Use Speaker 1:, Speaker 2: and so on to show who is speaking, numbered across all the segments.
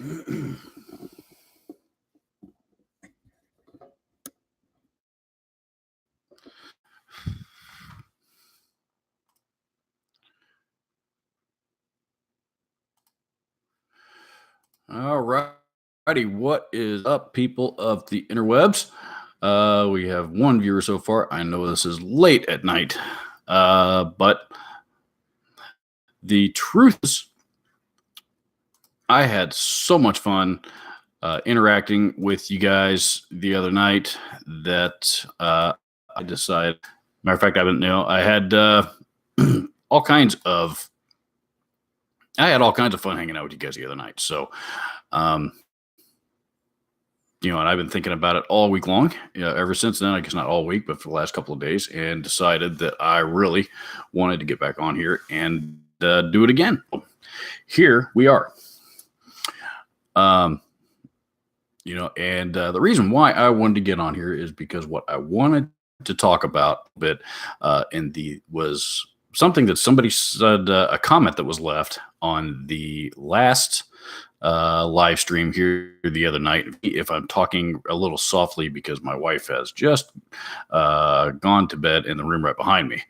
Speaker 1: All righty, what is up, people of the interwebs? We have one viewer so far. I know this is late at night, but the truth is, I had so much fun interacting with you guys the other night that I decided. Matter of fact, I had all kinds of. I had all kinds of fun hanging out with you guys the other night. So, um, and I've been thinking about it all week long, ever since then. I guess not all week, but for the last couple of days, and decided that I really wanted to get back on here and do it again. Here we are. And the reason why I wanted to get on here is because what I wanted to talk about a bit was something that somebody said, a comment that was left on the last live stream here the other night. If I'm talking a little softly because my wife has just gone to bed in the room right behind me.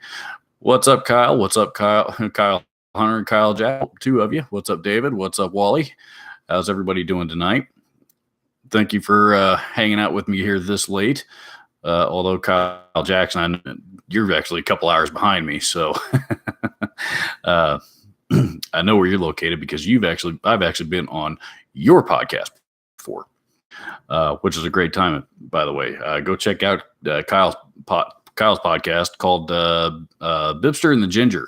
Speaker 1: What's up, Kyle? What's up, Kyle? Kyle Hunter and Kyle Jack, two of you. What's up, David? What's up, Wally? How's everybody doing tonight? Thank you for hanging out with me here this late. Although Kyle Jackson, you're actually a couple hours behind me, so I know where you're located because I've actually been on your podcast before, which is a great time, by the way. Go check out Kyle's podcast called Bipster and the Ginger.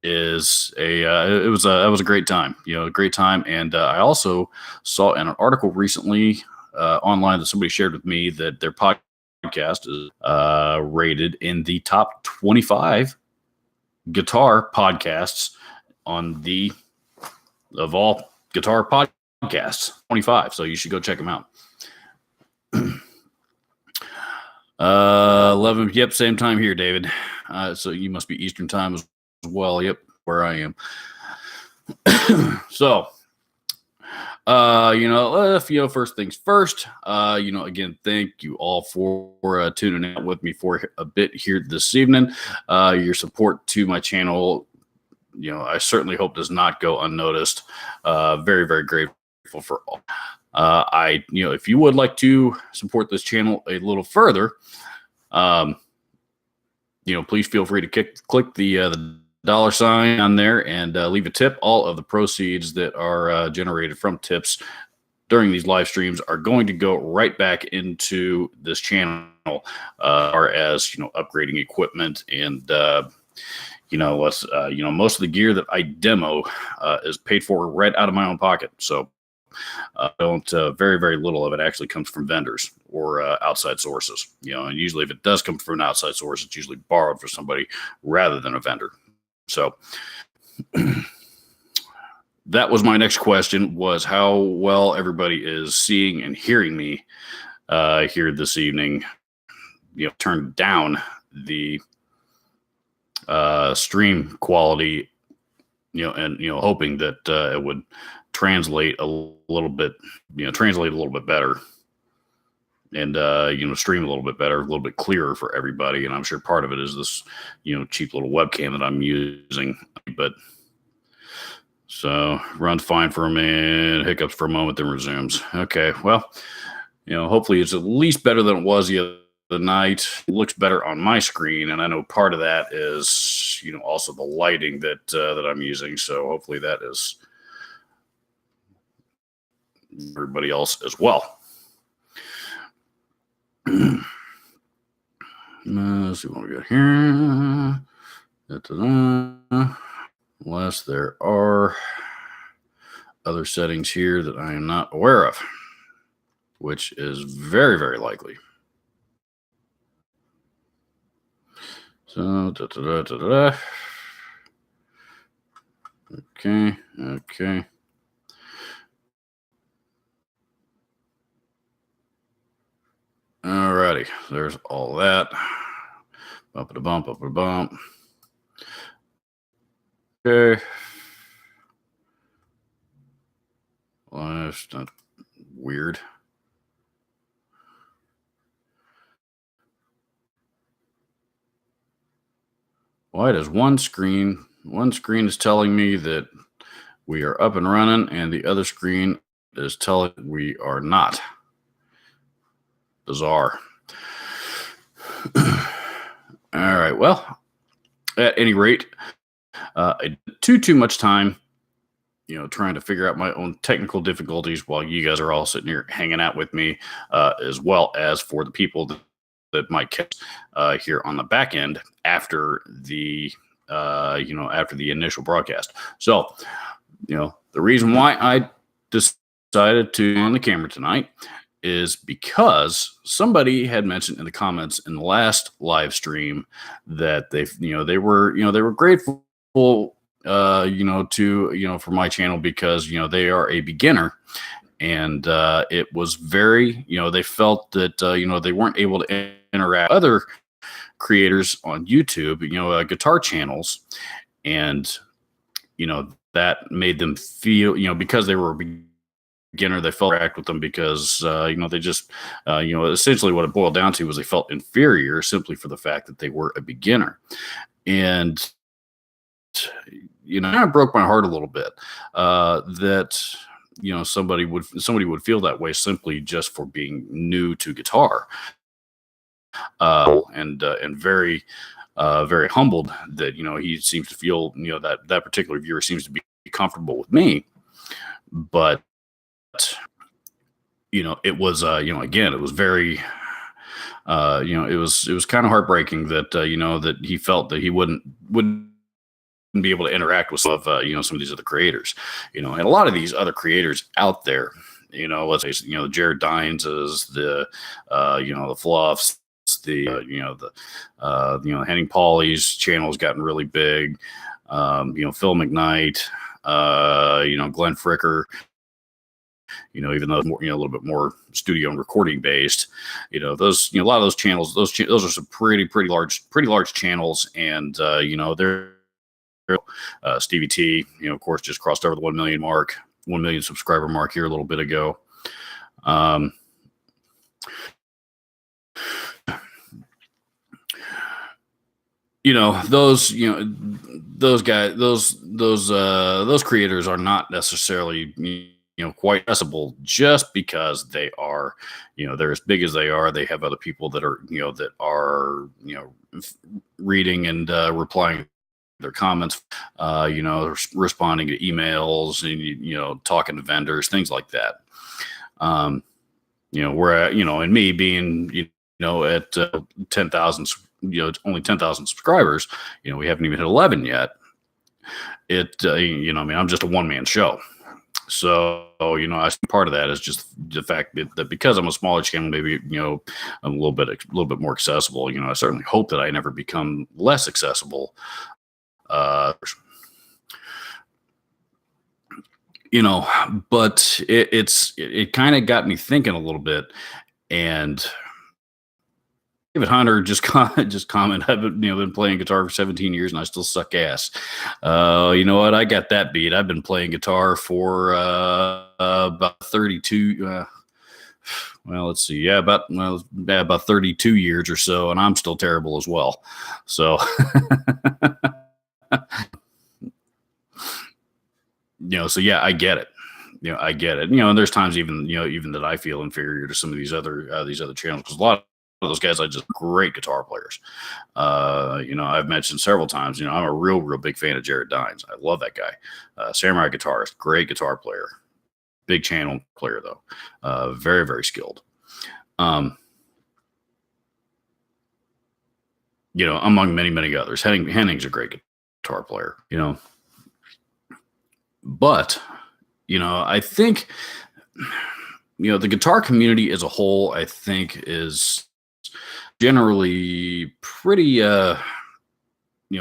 Speaker 1: It was a great time, a great time. And I also saw in an article recently online that somebody shared with me that their podcast is rated in the top 25 guitar podcasts of all guitar podcasts, 25. So you should go check them out. 11. Yep. Same time here, David. So you must be Eastern time as well. Yep. Where I am. So, first things first, again, thank you all for tuning in with me for a bit here this evening. Your support to my channel, I certainly hope does not go unnoticed. Very, very grateful for all. If you would like to support this channel a little further, please feel free to click the $sign on there and leave a tip. All of the proceeds that are generated from tips during these live streams are going to go right back into this channel, or as upgrading equipment and most of the gear that I demo is paid for right out of my own pocket. So very, very little of it actually comes from vendors or outside sources. And usually if it does come from an outside source, it's usually borrowed from somebody rather than a vendor. So that was my next question, was how well everybody is seeing and hearing me here this evening. Turn down the stream quality, and hoping that it would translate a little bit better, and stream a little bit better, a little bit clearer for everybody. And I'm sure part of it is this cheap little webcam that I'm using, but so runs fine for a minute, hiccups for a moment, then resumes. Okay, well, hopefully it's at least better than it was the other night. It looks better on my screen, and I know part of that is also the lighting that I'm using, so hopefully that is everybody else as well. Let's see what we got here. Unless there are other settings here that I am not aware of, which is very, very likely. So, okay. Alrighty, there's all that. Bump. Okay. It's not weird. Why does one screen is telling me that we are up and running, and the other screen is telling we are not? Bizarre. All right. Well, at any rate, I too much time, trying to figure out my own technical difficulties while you guys are all sitting here hanging out with me, as well as for the people that might catch here on the back end after the after the initial broadcast. So, the reason why I decided to on the camera tonight is because somebody had mentioned in the comments in the last live stream that they were grateful for my channel because they are a beginner, and it was very they felt that they weren't able to interact with other creators on YouTube, guitar channels, and that made them feel because they were a beginner, they felt interact with them because they just essentially what it boiled down to was they felt inferior simply for the fact that they were a beginner. And it broke my heart a little bit that somebody would feel that way simply just for being new to guitar, and very very humbled that he seems to feel that particular viewer seems to be comfortable with me. But it was again, it was very it was kind of heartbreaking that that he felt that he wouldn't be able to interact with some of some of these other creators, and a lot of these other creators out there, let's say the Jared Dines, the the Fluffs, the Henning Pauly's channel has gotten really big, Phil McKnight, Glenn Fricker, even though more, a little bit more studio and recording based, those, a lot of those channels, those are some pretty large channels, and they're Stevie T, of course, just crossed over the 1 million subscriber mark here a little bit ago. Those guys, those creators are not necessarily quite accessible just because they are they're as big as they are. They have other people that are reading and replying their comments, responding to emails, and talking to vendors, things like that. Where and me being at 10,000, only 10,000 subscribers, we haven't even hit 11 yet. I'm just a one-man show. So, I think part of that is just the fact that because I'm a smaller channel, maybe, I'm a little bit more accessible. I certainly hope that I never become less accessible. But it kind of got me thinking a little bit, and David Hunter just commented, I've been playing guitar for 17 years and I still suck ass. You know what? I got that beat. I've been playing guitar for about 32. Well, let's see. Yeah, about 32 years or so, and I'm still terrible as well. So, so yeah, I get it. I get it. And there's times even that I feel inferior to some of these other channels, because a lot of those guys are just great guitar players. I've mentioned several times, I'm a real big fan of Jared Dines. I love that guy. Samurai guitarist, great guitar player, big channel player though. Very, very skilled. Among many, many others. Henning's a great guitar player, but, I think, the guitar community as a whole, I think, is generally pretty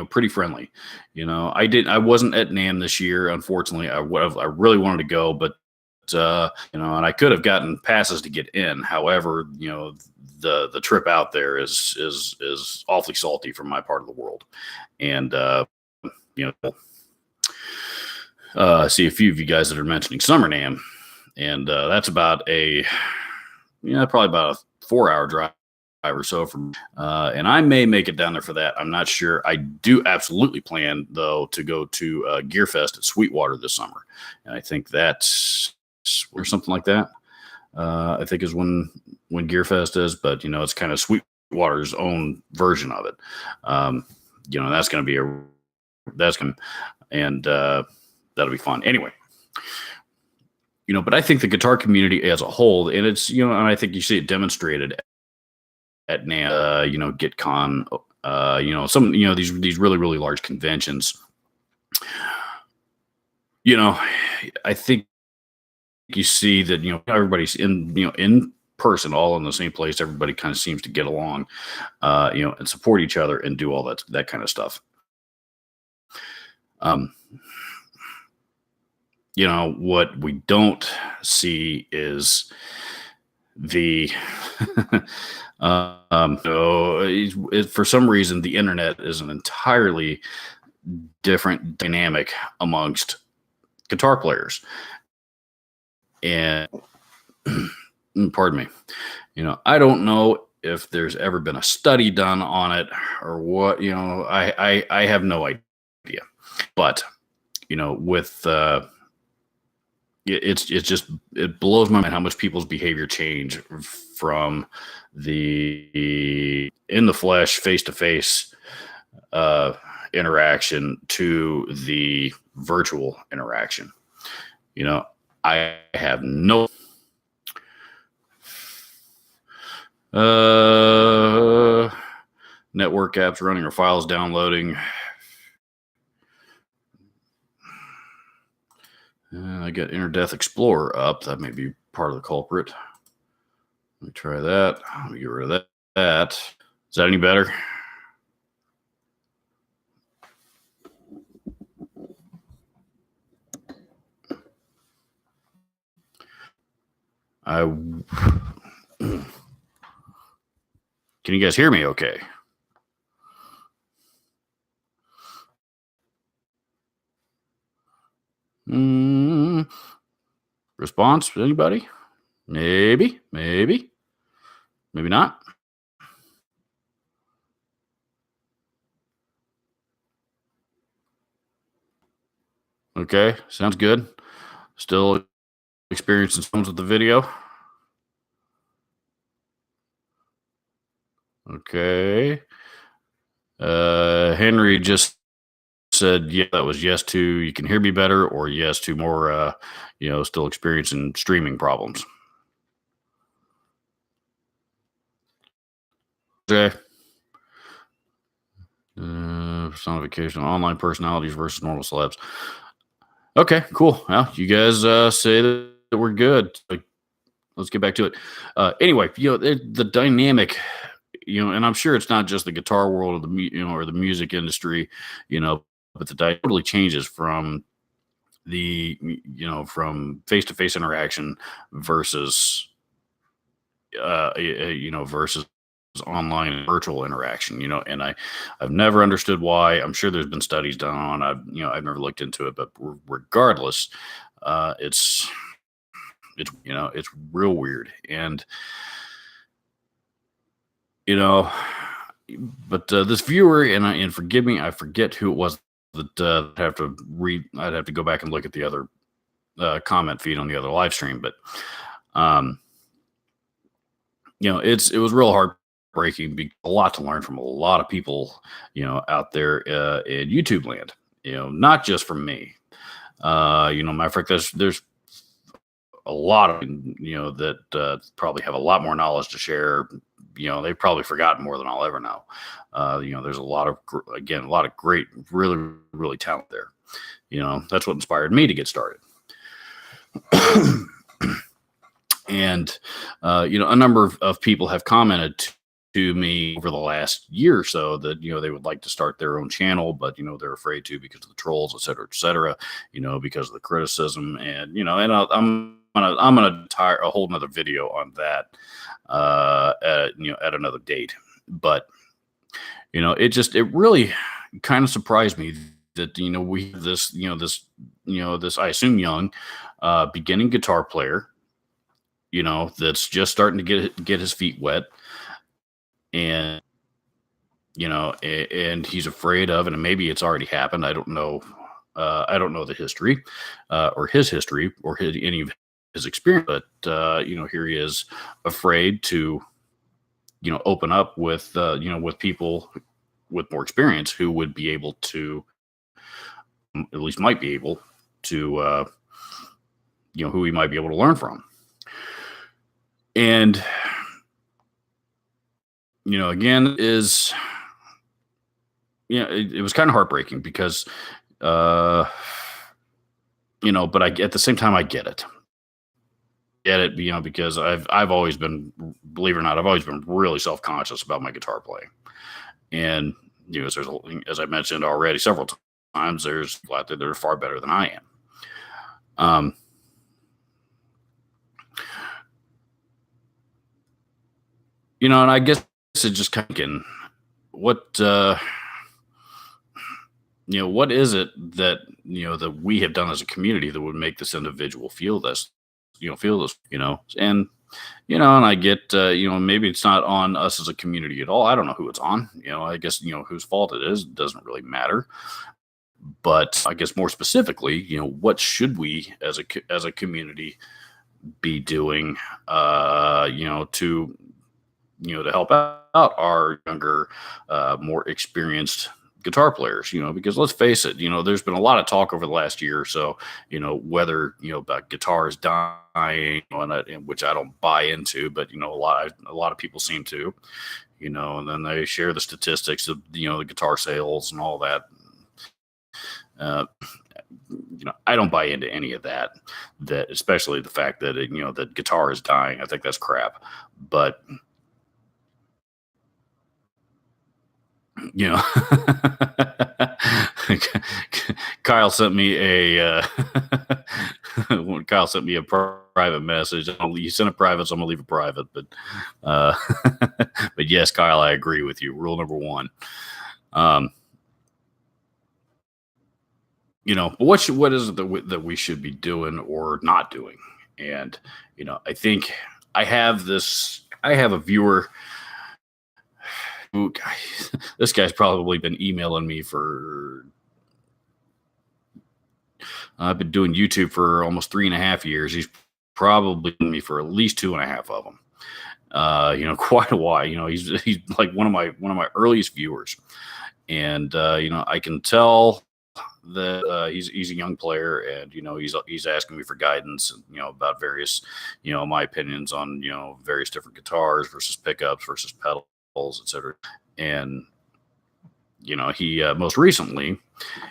Speaker 1: pretty friendly. I wasn't at NAMM this year, unfortunately. I really wanted to go, but and I could have gotten passes to get in. However, the trip out there is awfully salty from my part of the world, and I see a few of you guys that are mentioning Summer NAMM. and that's about probably about a 4 hour drive or so from, and I may make it down there for that. I'm not sure. I do absolutely plan though to go to Gearfest at Sweetwater this summer, and I think that's or something like that. I think is when Gearfest is, but it's kind of Sweetwater's own version of it. That's going to be and that'll be fun. Anyway, but I think the guitar community as a whole, and it's and I think you see it demonstrated at NAMM, GitCon, some these really really large conventions. I think you see that everybody's in person, all in the same place. Everybody kind of seems to get along, and support each other and do all that kind of stuff. What we don't see is the for some reason the internet is an entirely different dynamic amongst guitar players. And pardon me, I don't know if there's ever been a study done on it or what. I have no idea. But with it blows my mind how much people's behavior change from the in the flesh, face to face interaction to the virtual interaction. I have no network apps running or files downloading. I got Interdeath Explorer up. That may be part of the culprit. Let me try that. Let me get rid of that. Is that any better? Can you guys hear me okay? Response? Anybody? Maybe not. Okay, sounds good. Still experiencing some with the video. Okay. Henry just said, yeah, that was yes to you can hear me better, or yes to more, still experiencing streaming problems. Okay. Personification, online personalities versus normal celebs. Okay, cool. Well, you guys say that we're good. Let's get back to it. Anyway, the dynamic, and I'm sure it's not just the guitar world or or the music industry, but the totally changes from the from face-to-face interaction versus versus online and virtual interaction, and I've never understood why. I'm sure there's been studies done on. I've never looked into it, but regardless, it's real weird. And but this viewer, and forgive me, I forget who it was that I'd have to go back and look at the other comment feed on the other live stream, but it was real heartbreaking. A lot to learn from a lot of people, out there in YouTube land. Not just from me. Matter of fact, there's a lot of that probably have a lot more knowledge to share. They've probably forgotten more than I'll ever know. There's a lot of great, really, really talent there. That's what inspired me to get started. And, a number of people have commented to me over the last year or so that, they would like to start their own channel, but, they're afraid to because of the trolls, et cetera, because of the criticism. And, and I'm going to tire a whole nother video on that, at another date. But, it really kind of surprised me that, we have this this, I assume, young, beginning guitar player, that's just starting to get his feet wet, and and he's afraid of, and maybe it's already happened. I don't know. I don't know the history, or his history, or any of his experience. But here he is, afraid to open up with with people with more experience who would be able to, at least might be able to, who he might be able to learn from. And again, is it was kind of heartbreaking because but at the same time, I get it. Get it, because I've always been, believe it or not, I've always been really self-conscious about my guitar playing. And as I mentioned already several times, there's a lot that are far better than I am. And I guess it's just kind of what what is it that that we have done as a community that would make this individual feel this, and and I get, maybe it's not on us as a community at all. I don't know who it's on. I guess whose fault it is doesn't really matter. But I guess more specifically, what should we as a community be doing, to to help out our younger, more experienced guitar players, because let's face it, there's been a lot of talk over the last year or so, whether, about guitars dying, and which I don't buy into, but, a lot of people seem to, and then they share the statistics of, the guitar sales and all that. I don't buy into any of that, especially the fact that, that guitar is dying. I think that's crap. But, Kyle sent me a Kyle sent me a private message. You sent it private, so I'm gonna leave it private. But but yes, Kyle, I agree with you. Rule number one. What is it that we should be doing or not doing? And I think I have a viewer. This guy's probably been emailing me for. I've been doing YouTube for almost 3.5 years. He's probably been me for at least 2.5 of them. Quite a while. He's like one of my earliest viewers, and I can tell that he's a young player, and he's asking me for guidance, about various, my opinions on various different guitars versus pickups versus pedals, etc. And he most recently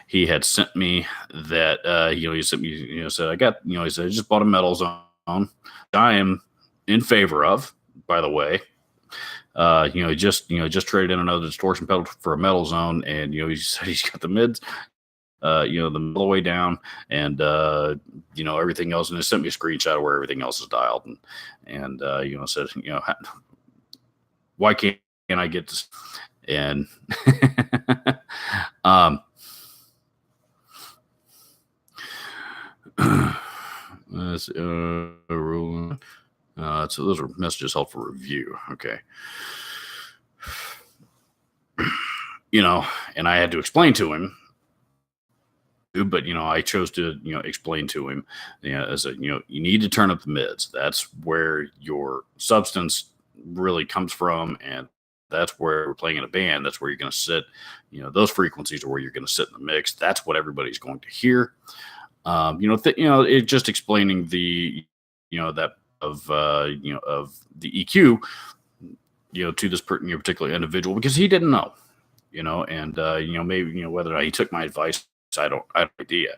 Speaker 1: he had sent me that he sent me said I got he said I just bought a Metal Zone. I am in favor of, by the way. He just traded in another distortion pedal for a Metal Zone, and he said he's got the mids, the middle way down, and everything else, and it sent me a screenshot of where everything else is dialed, and said why can't I get this? And so those are messages held for review. Okay. And I had to explain to him, but I chose to explain to him, as you need to turn up the mids. That's where your substance really comes from, and that's where we're playing in a band. That's where you're going to sit. Those frequencies are where you're going to sit in the mix. That's what everybody's going to hear. It just explaining the that of of the EQ to this particular individual, because he didn't know, and maybe whether or not he took my advice, I don't have no idea.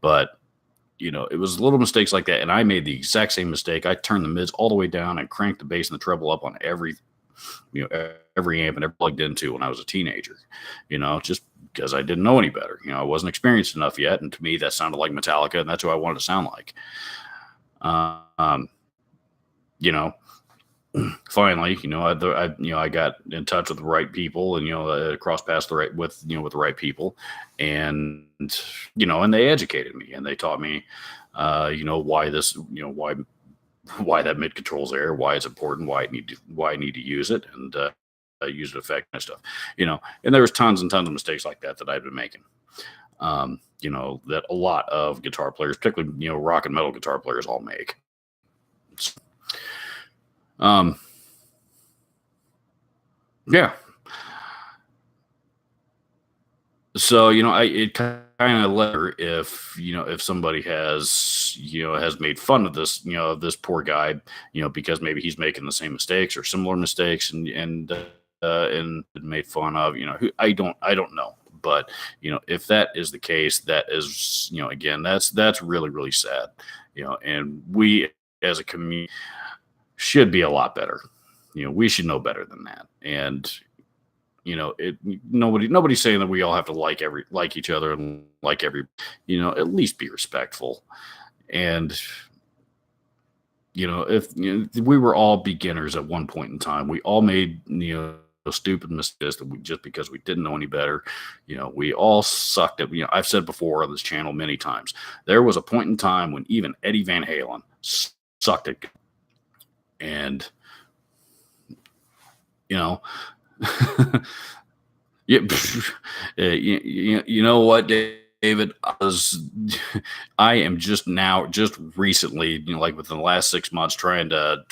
Speaker 1: But it was little mistakes like that, and I made the exact same mistake. I turned the mids all the way down and cranked the bass and the treble up on every amp and ever plugged into when I was a teenager, just because I didn't know any better. I wasn't experienced enough yet, and to me that sounded like Metallica, and that's who I wanted to sound like. finally, I got in touch with the right people, and crossed paths with the right people, and and they educated me and they taught me, why this, why that mid control's there, why it's important, why I need to use it, and use it effectively and stuff, And there was tons and tons of mistakes like that I've been making. That a lot of guitar players, particularly rock and metal guitar players, all make. Yeah. So, it kind of letter if somebody has made fun of this poor guy, because maybe he's making the same mistakes or similar mistakes and made fun of, who I don't know. But, if that is the case, that is, again, that's really, really sad, and we as a community should be a lot better. We should know better than that. And, nobody's saying that we all have to like each other and like at least be respectful. And, if we were all beginners at one point in time, we all made, stupid mistakes just because we didn't know any better. We all sucked at, I've said before on this channel many times, there was a point in time when even Eddie Van Halen sucked at, and, yeah, you know what, David? I am just recently, like within the last 6 months, trying to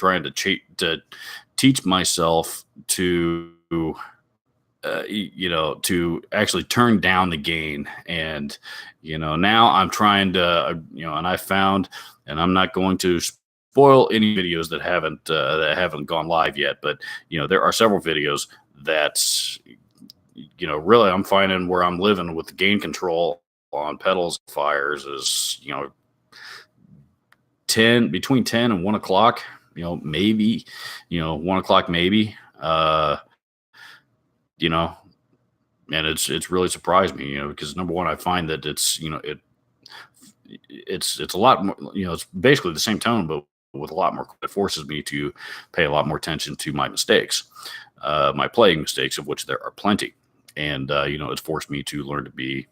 Speaker 1: teach myself to, to actually turn down the gain. And, now I'm trying to, and I found, and I'm not going to spoil any videos that haven't gone live yet, but, there are several videos that, really I'm finding where I'm living with the gain control on pedals fires is, between 10 and 1 o'clock, maybe, 1 o'clock, maybe, and it's really surprised me, because number one, I find that it's, it's a lot more, it's basically the same tone, but with a lot more. It forces me to pay a lot more attention to my mistakes, my playing mistakes, of which there are plenty. And, it's forced me to learn to be,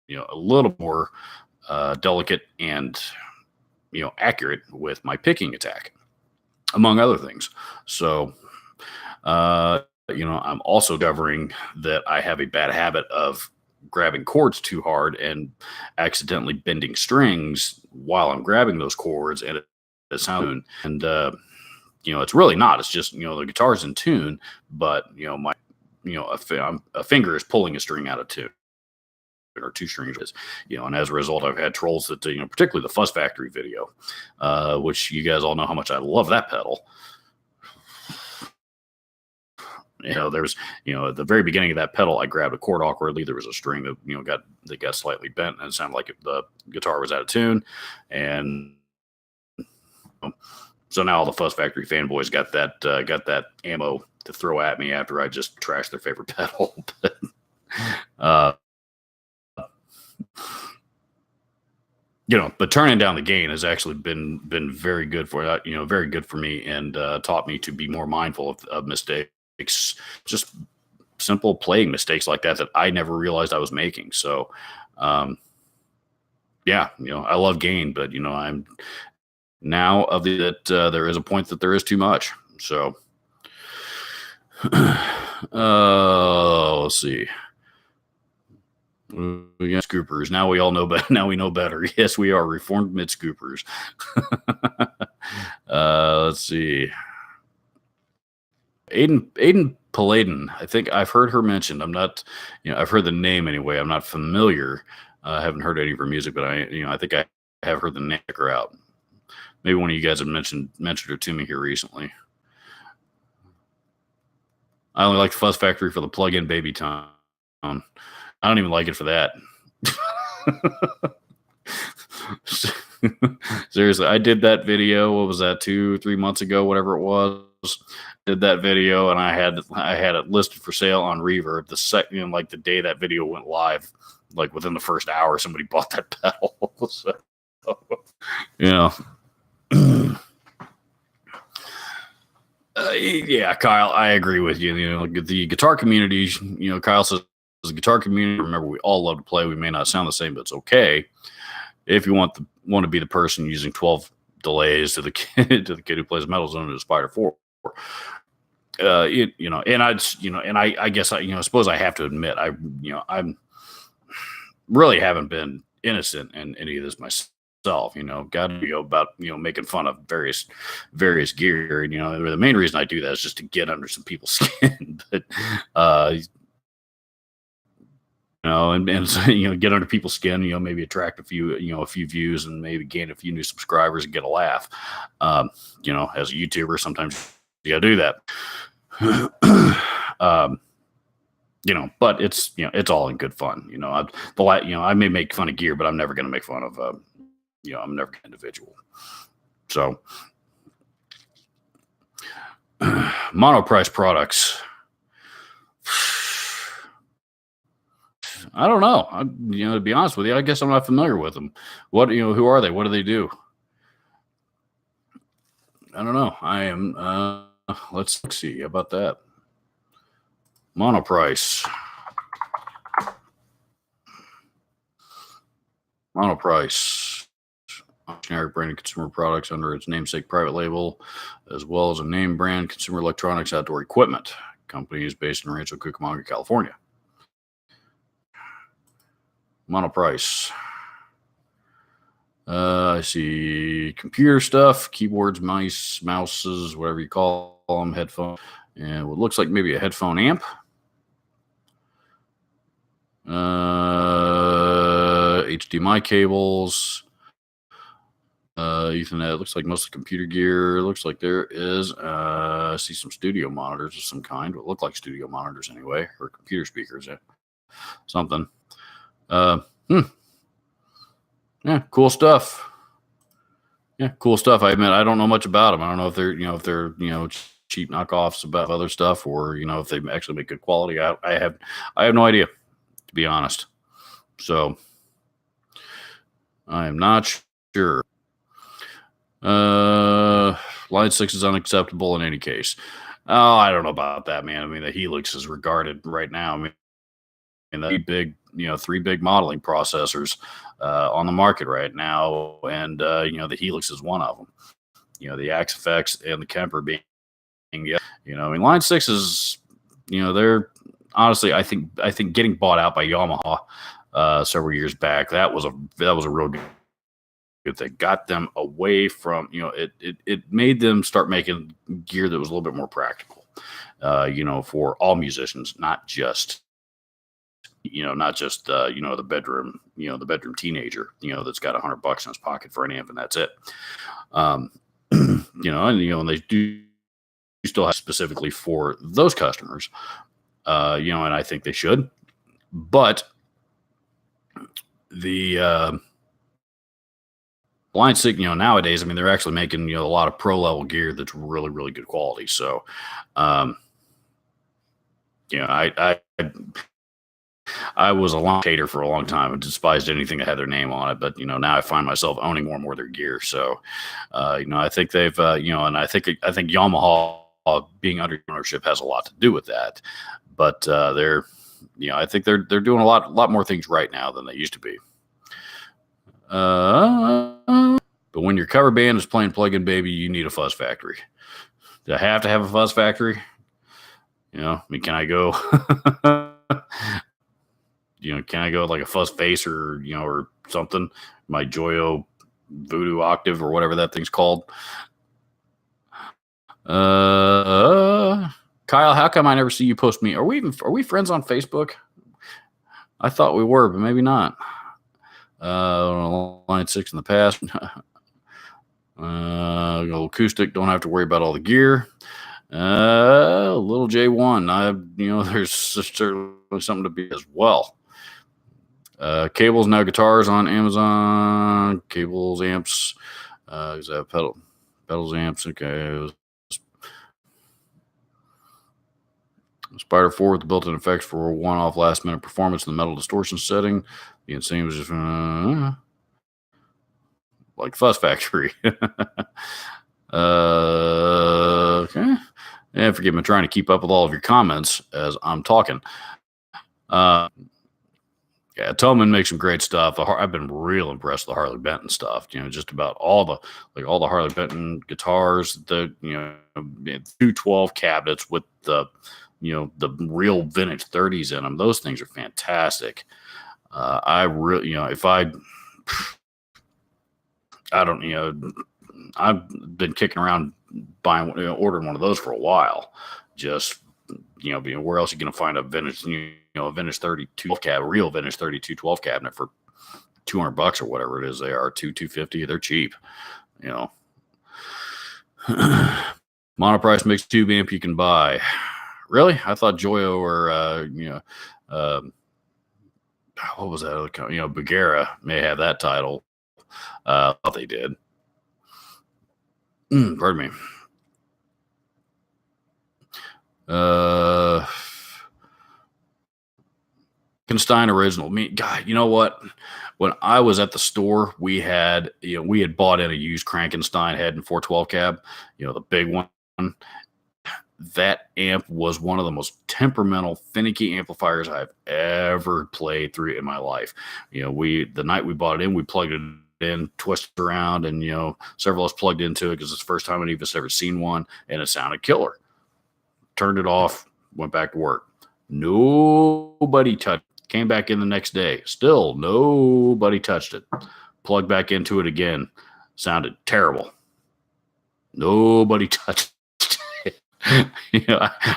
Speaker 1: a little more delicate and, accurate with my picking attack, among other things. So, I'm also discovering that I have a bad habit of grabbing chords too hard and accidentally bending strings while I'm grabbing those chords, and it sounds, and it's really not. It's just the guitar's in tune, but my a finger is pulling a string out of tune, or two strings is, and as a result, I've had trolls that particularly the Fuzz Factory video, which you guys all know how much I love that pedal. There's, at the very beginning of that pedal, I grabbed a chord awkwardly. There was a string that, got slightly bent, and it sounded like the guitar was out of tune. And so now all the Fuzz Factory fanboys got that ammo to throw at me after I just trashed their favorite pedal. But turning down the gain has actually been very good for that, very good for me, and taught me to be more mindful of mistakes, just simple playing mistakes like that I never realized I was making. So, yeah, I love gain, but I'm now of that there is a point that there is too much. So, let's see. We got scoopers. Now we all know better. Now we know better. Yes, we are reformed mid scoopers. Let's see. Aiden Paladin. I think I've heard her mentioned. I'm not, I've heard the name anyway. I'm not familiar. I haven't heard any of her music, but I think I have heard the name. Check her out. Maybe one of you guys have mentioned her to me here recently. I only like Fuzz Factory for the plug-in baby tone. I don't even like it for that. Seriously, I did that video. What was that, 2-3 months ago, whatever it was? Did that video, and I had it listed for sale on Reverb the second, like the day that video went live. Like within the first hour, somebody bought that pedal. So, Yeah, Kyle, I agree with you. You know, the guitar community, you know, Kyle says the guitar community, remember, we all love to play. We may not sound the same, but it's okay. If you want to be the person using 12 delays to the kid who plays Metal Zone to Spider 4. You know, and I guess I suppose I have to admit, I'm really haven't been innocent in any of this myself. You know, got to go about making fun of various gear, and the main reason I do that is just to get under some people's skin. But and so, get under people's skin, maybe attract a few views and maybe gain a few new subscribers and get a laugh. As a YouTuber, sometimes you gotta do that. But it's all in good fun. I may make fun of gear, but I'm never going to make fun of, I'm never an individual. So, monoprice products. I don't know. To be honest with you, I guess I'm not familiar with them. Who are they? What do they do? I don't know. I am, let's see about that. Monoprice. Generic branded consumer products under its namesake private label, as well as a name brand consumer electronics outdoor equipment. Company is based in Rancho Cucamonga, California. Monoprice. I see computer stuff, keyboards, mice, mouses, whatever you call them, headphones, and what looks like maybe a headphone amp. HDMI cables, Ethernet. Looks like most of the computer gear. Looks like there is, I see some studio monitors of some kind. What look like studio monitors anyway, or computer speakers. Something. Yeah, cool stuff. Yeah, cool stuff. I admit I don't know much about them. I don't know if they're cheap knockoffs about other stuff, or if they actually make good quality. I have no idea, to be honest. So I am not sure. Line 6 is unacceptable in any case. Oh, I don't know about that, man. I mean, the Helix is regarded right now. I mean, the three big modeling processors on the market right now, and the Helix is one of them. The Axe-Fx and the Kemper being, Line 6 is, they're honestly, I think getting bought out by Yamaha several years back, that was a real good thing. Got them away from, it made them start making gear that was a little bit more practical, for all musicians, not just the bedroom, the bedroom teenager, that's got $100 in his pocket for an amp and that's it. And they do still have specifically for those customers, and I think they should, but the Line 6, nowadays, I mean, they're actually making, a lot of pro level gear that's really, really good quality. So, I was a Line hater for a long time and despised anything that had their name on it. But, now I find myself owning more and more of their gear. So, I think they've, and I think Yamaha being under ownership has a lot to do with that. But they're, I think they're doing a lot more things right now than they used to be. But when your cover band is playing Plug-in Baby, you need a fuzz factory. Do I have to have a fuzz factory? I mean, can I go? Can I go like a fuzz face or or something? My Joyo Voodoo Octave or whatever that thing's called. Kyle, how come I never see you post me? Are we friends on Facebook? I thought we were, but maybe not. Line 6 in the past. Acoustic, don't have to worry about all the gear. Little J1, there's certainly something to be as well. Cables, now guitars on Amazon. Cables, amps. Is that pedals, amps? Okay. Spider 4 with the built-in effects for one-off last-minute performance in the metal distortion setting. The insane was just like Fuzz Factory. Okay. And forgive me trying to keep up with all of your comments as I'm talking. Uh, yeah, Toman makes some great stuff. I've been real impressed with the Harley Benton stuff. Just about all the Harley Benton guitars, the 212 cabinets with the real vintage 30s in them. Those things are fantastic. I really, if I don't, I've been kicking around ordering one of those for a while. Just, where else are you going to find a vintage, a vintage 32 real vintage 32 12 cabinet for $200 or whatever it is they are, 250. They're cheap, Monoprice mixed tube amp you can buy. Really? I thought Joyo or, what was that? Bagheera may have that title. I thought they did. Pardon me. Frankenstein original. God, you know what? When I was at the store, we had bought in a used Frankenstein head and 412 cab, the big one. That amp was one of the most temperamental, finicky amplifiers I've ever played through in my life. The night we bought it in, we plugged it in, twisted around, and several of us plugged into it because it's the first time any of us ever seen one, and it sounded killer. Turned it off, went back to work. Nobody touched. Came back in the next day. Still nobody touched it. Plugged back into it again. Sounded terrible. Nobody touched it.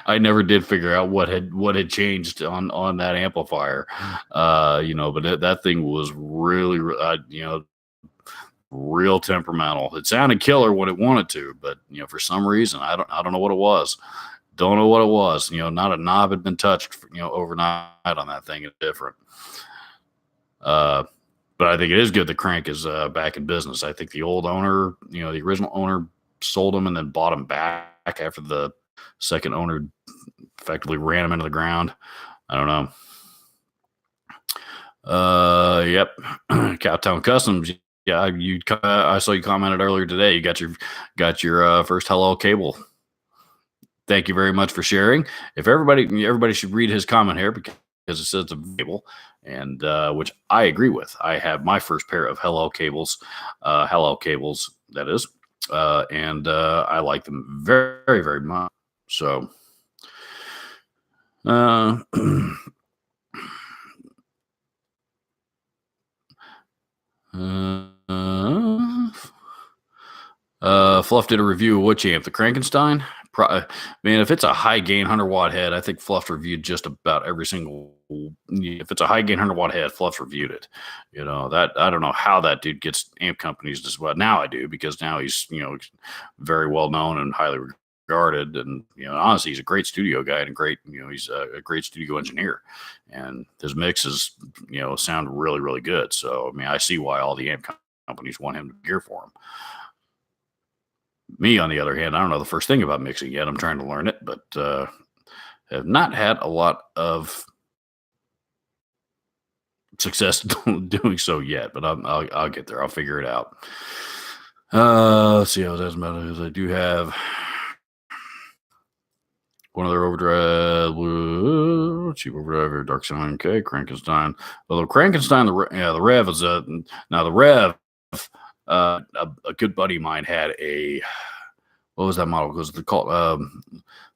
Speaker 1: I never did figure out what had changed on that amplifier. But that thing was really, real temperamental. It sounded killer when it wanted to, but for some reason I don't know what it was. Don't know what it was. Not a knob had been touched, overnight on that thing. It's different. But I think it is good the Crank is back in business. I think the old owner, the original owner sold them and then bought them back after the second owner effectively ran them into the ground. I don't know. Yep. Cowtown Customs. Yeah, I saw you commented earlier today. You got your first Hello cable. Thank you very much for sharing. If everybody should read his comment here because it says it's a cable, and which I agree with. I have my first pair of Hello cables, that is, and I like them very, very much. So, Fluff did a review of which amp, the Frankenstein. Man, if it's a high gain 100-watt head, I think Fluff reviewed just about every single. If it's a high gain 100-watt head, Fluff reviewed it. That I don't know how that dude gets amp companies as well. Now I do, because now he's very well known and highly regarded, and honestly, he's a great studio guy and he's a great studio engineer, and his mixes sound really, really good. So I mean, I see why all the amp companies want him to gear for him. Me, on the other hand, I don't know the first thing about mixing yet. I'm trying to learn it, but have not had a lot of success doing so yet. But I'll get there. I'll figure it out. Let's see how that's about it. I do have one other overdrive, cheap overdrive, Dark Sign, okay, Frankenstein. Although Frankenstein, the Rev is now the Rev. A good buddy of mine had what was that model? It was the called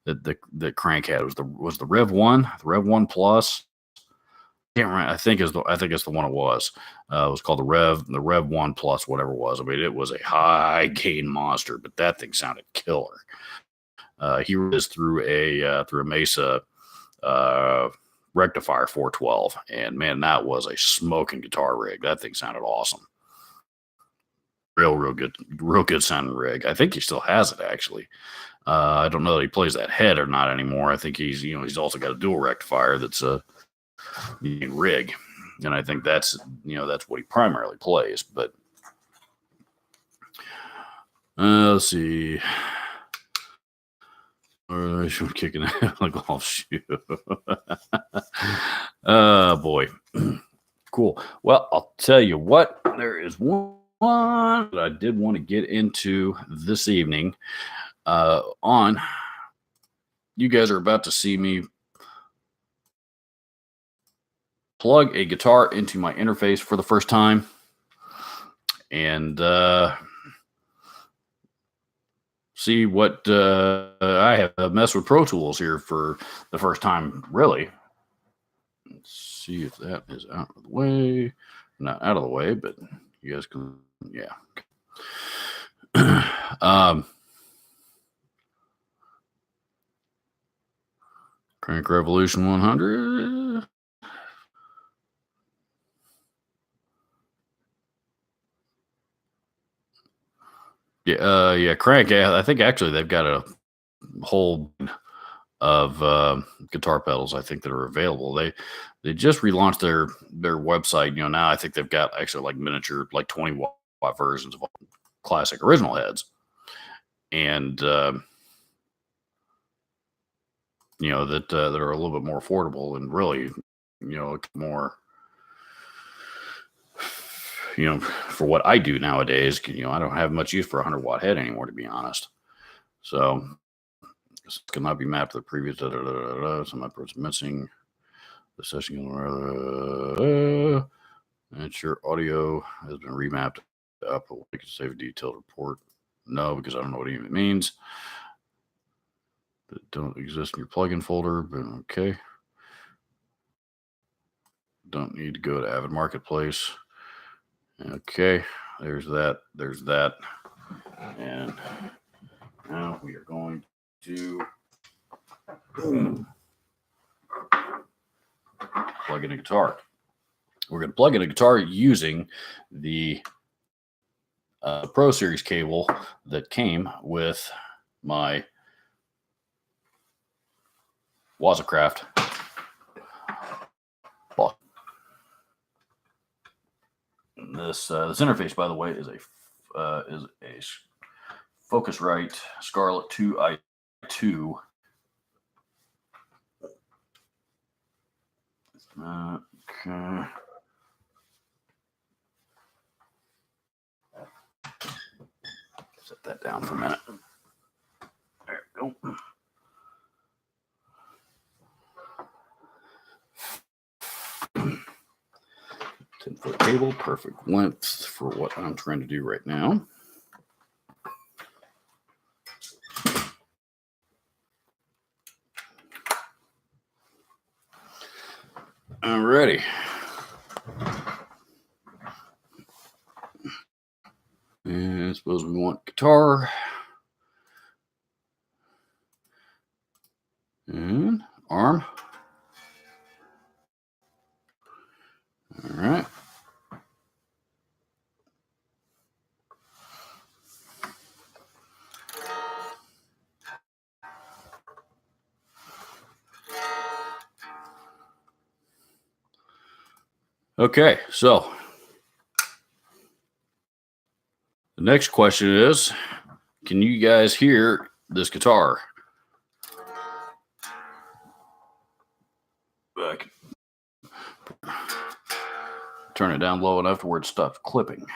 Speaker 1: the Crank had. It was the Rev 1, the Rev 1 Plus. I can't remember. I think it's the one it was. It was called the Rev 1 Plus, whatever it was. I mean, it was a high gain monster, but that thing sounded killer. He was through a Mesa rectifier 412, and man, that was a smoking guitar rig. That thing sounded awesome. Real good sounding rig. I think he still has it, actually. I don't know that he plays that head or not anymore. I think he's also got a dual rectifier that's a rig, and I think that's what he primarily plays. But let's see. I'm kicking it like a golf shoe. Boy. Cool. Well, I'll tell you what, there is one that I did want to get into this evening on you guys are about to see me plug a guitar into my interface for the first time. And see what I have messed with Pro Tools here for the first time, really. Let's see if that is out of the way. Not out of the way, but you guys can, yeah. Crank Revolution 100. Yeah, Crank. Yeah, I think actually they've got a whole of guitar pedals I think that are available. They just relaunched their website. Now I think they've got actually like miniature, like 20-watt versions of classic original heads, and that are a little bit more affordable and really more for what I do nowadays. I don't have much use for a 100-watt head anymore, to be honest. So this cannot be mapped to the previous. Some upwards missing. The session. Ensure audio has been remapped up. We can save a detailed report. No, because I don't know what it even means. That don't exist in your plugin folder, but okay. Don't need to go to Avid Marketplace. Okay, there's that. There's that. And now we are going to plug in a guitar. We're going to plug in a guitar using the Pro Series cable that came with my Wazacraft. This interface, by the way, is a Focusrite Scarlett 2i2. Okay. Set that down for a minute. There we go. Foot cable, perfect length for what I'm trying to do right now. Alrighty. And I suppose we want guitar. And arm. All right. Okay, so the next question is, can you guys hear this guitar? Turn it down low enough to where it stops clipping.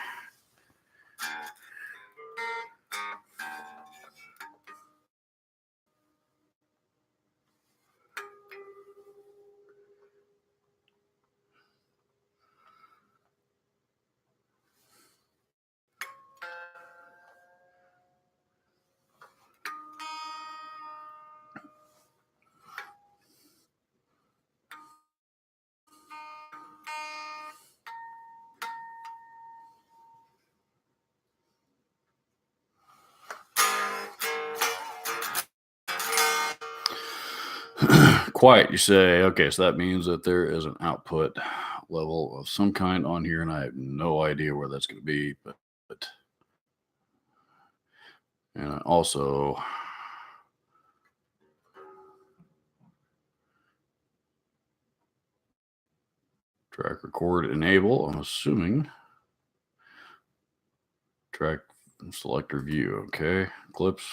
Speaker 1: Quiet, you say. Okay, so that means that there is an output level of some kind on here, and I have no idea where that's going to be. But and I also track record enable. I'm assuming track selector view. Okay, clips.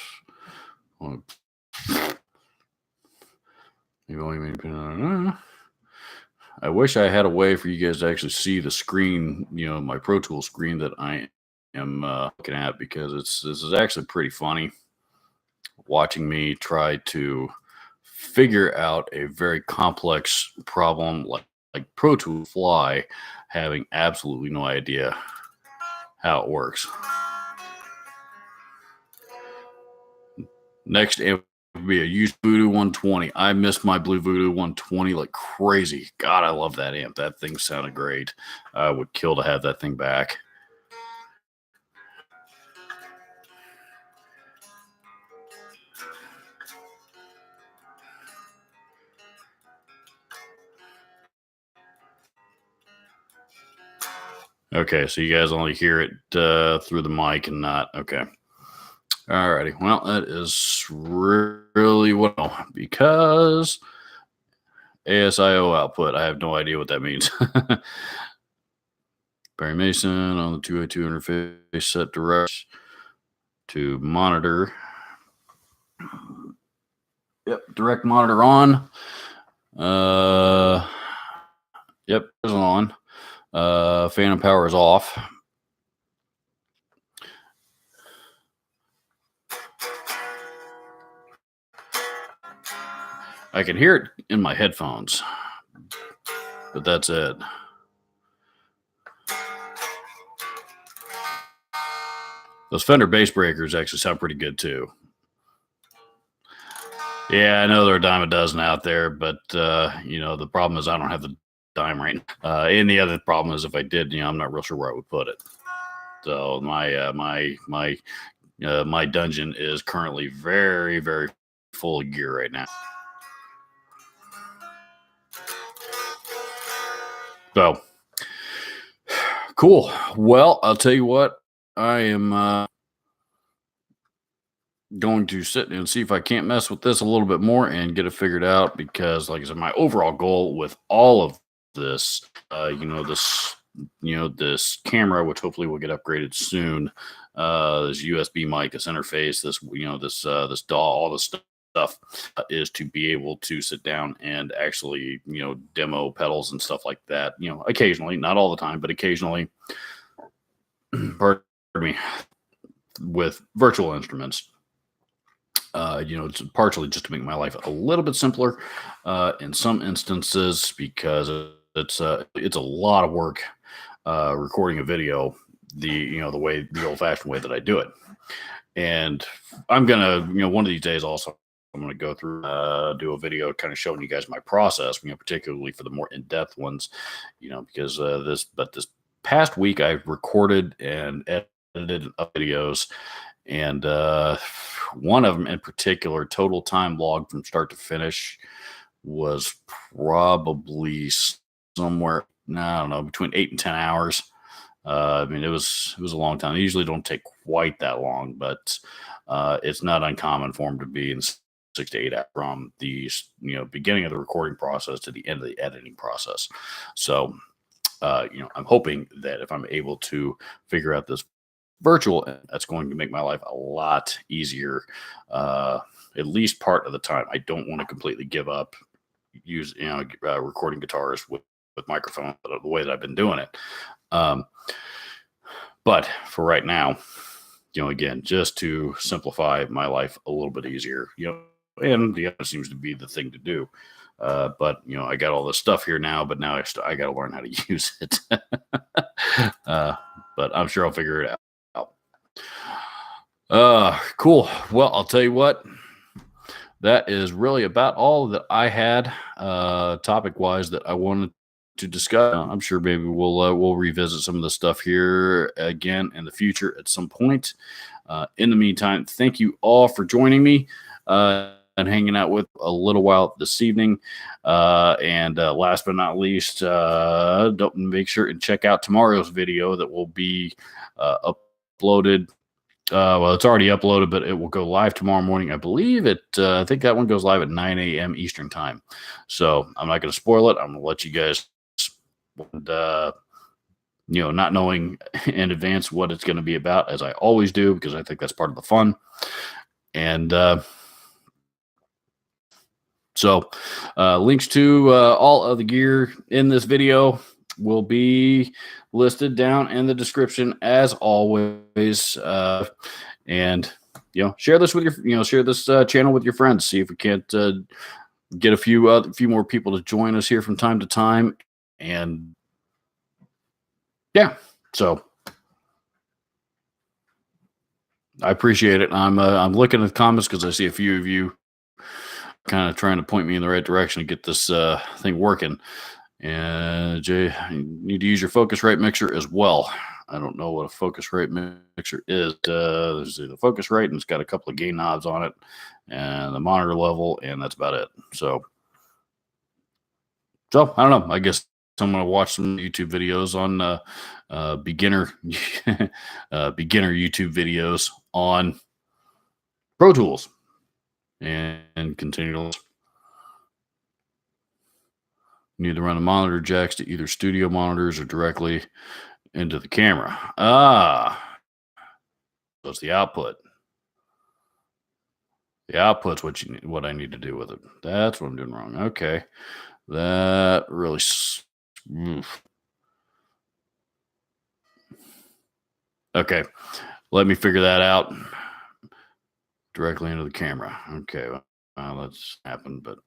Speaker 1: I wish I had a way for you guys to actually see the screen, my Pro Tools screen that I am looking at, because this is actually pretty funny watching me try to figure out a very complex problem like Pro Tools Fly, having absolutely no idea how it works. Next, it would be a used Voodoo 120. I miss my Blue Voodoo 120 like crazy. God, I love that amp. That thing sounded great. I would kill to have that thing back. Okay, so you guys only hear it through the mic and not okay. Alrighty, well that is really well because ASIO output. I have no idea what that means. Barry Mason on the 202 interface set direct to monitor. Yep, direct monitor on. Yep, it's on. Phantom power is off. I can hear it in my headphones, but that's it. Those Fender bass breakers actually sound pretty good too. Yeah, I know there are a dime a dozen out there, but the problem is I don't have the dime right now. And the other problem is if I did, I'm not real sure where I would put it. So my dungeon is currently very, very full of gear right now. So cool. Well, I'll tell you what, I am going to sit and see if I can't mess with this a little bit more and get it figured out, because like I said, my overall goal with all of this, this camera, which hopefully will get upgraded soon, this USB mic, this interface, this DAW, all this stuff, is to be able to sit down and actually, demo pedals and stuff like that, occasionally, not all the time, but occasionally, pardon me, with virtual instruments. It's partially just to make my life a little bit simpler in some instances, because it's a lot of work recording a video the old-fashioned way that I do it. And I'm gonna, one of these days also, I'm gonna go through do a video kind of showing you guys my process, particularly for the more in-depth ones, because this past week I've recorded and edited videos, and one of them in particular, total time logged from start to finish, was probably somewhere, I don't know, between 8 and 10 hours. It was a long time. They usually don't take quite that long, but it's not uncommon for them to be in 6 to 8 hours from the beginning of the recording process to the end of the editing process. So I'm hoping that if I'm able to figure out this virtual, that's going to make my life a lot easier, at least part of the time. I don't want to completely give up recording guitars with microphone the way that I've been doing it. But for right now, again, just to simplify my life a little bit easier, and the other seems to be the thing to do. But I got all this stuff here now, but now I got to learn how to use it. But I'm sure I'll figure it out. Cool. Well, I'll tell you what, that is really about all that I had topic wise that I wanted to discuss. I'm sure maybe we'll revisit some of the stuff here again in the future at some point. In the meantime, thank you all for joining me and hanging out with a little while this evening. And last but not least, don't make sure and check out tomorrow's video that will be uploaded. Well, it's already uploaded, but it will go live tomorrow morning. I believe it. I think that one goes live at 9 a.m. Eastern time. So I'm not going to spoil it. I'm going to let you guys, not knowing in advance what it's going to be about, as I always do, because I think that's part of the fun. And so links to all of the gear in this video will be listed down in the description as always. And share this with your channel with your friends. See if we can't get a few more people to join us here from time to time, and yeah, so I appreciate it. I'm looking at the comments because I see a few of you kind of trying to point me in the right direction to get this thing working. And Jay, you need to use your Focusrite mixer as well. I don't know what a Focusrite mixer is. There's the Focusrite, and it's got a couple of gain knobs on it, and the monitor level, and that's about it. So I don't know. I guess I'm gonna watch some YouTube videos on beginner beginner YouTube videos on Pro Tools and continue to need to run the monitor jacks to either studio monitors or directly into the camera. So it's the output. The output's what I need to do with it. That's what I'm doing wrong. Okay. That really okay. Let me figure that out. Directly into the camera. Okay. Well, that's happened, but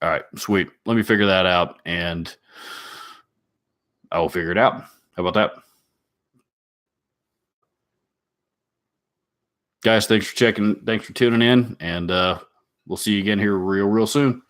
Speaker 1: all right, sweet. Let me figure that out, and I will figure it out. How about that? Guys, thanks for checking. Thanks for tuning in, and we'll see you again here real soon.